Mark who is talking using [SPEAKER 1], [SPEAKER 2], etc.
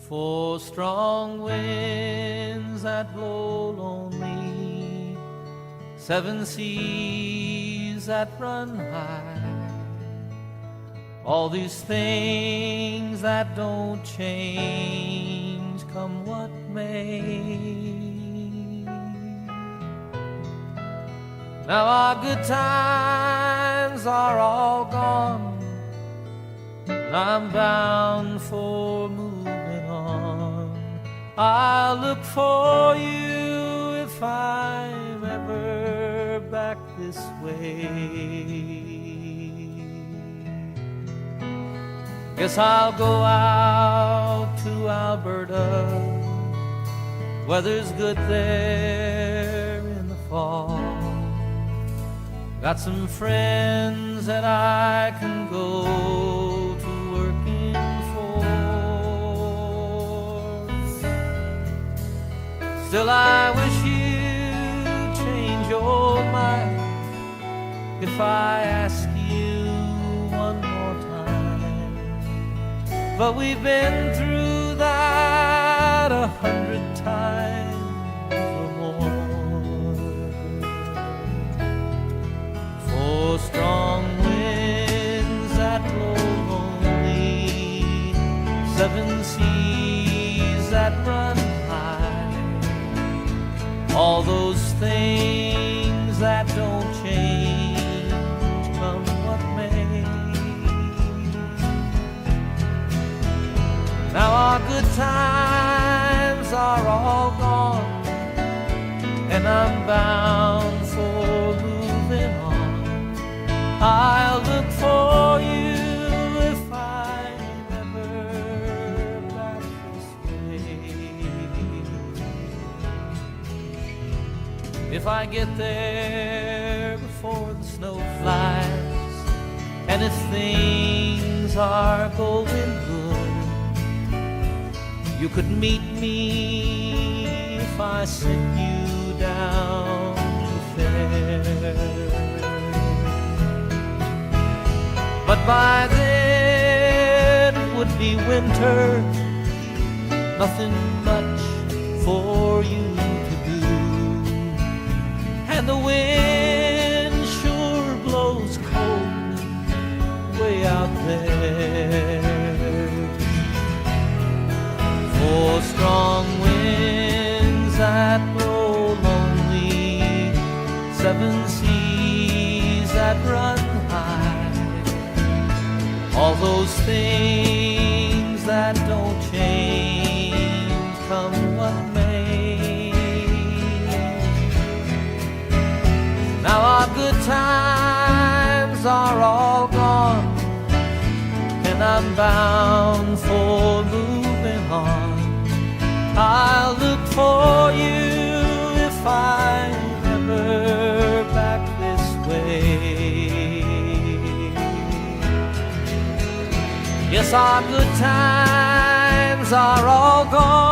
[SPEAKER 1] For strong winds that blow lonely, 7 seas that run high, all these things that don't change, come what may. Now our good times are all gone, and I'm bound for moving on. I'll look for you if I'm ever back this way. Guess I'll go out to Alberta, weather's good there in the fall. Got some friends that I can go to working for. Still I wish you'd change your mind if I ask you one more time. But we've been through that 100 times or more. For strong winds that blow lonely, 7 seas that run high, all those things that don't change, come what may. Now our good times are all gone, and I'm bound for moving on. I'll look for you if I'm ever back this way. If I get there before the snow flies, and if things are going good, you could meet me if I sent you down the fair. But by then it would be winter, nothing much for you to do, and the wind sure blows cold way out there. For strong winds that blow lonely, 7 seas that run high, all those things that don't change, come what may. Now our good times are all gone, and I'm bound for moving on. I'll look for you if I'm ever back this way. Yes, our good times are all gone,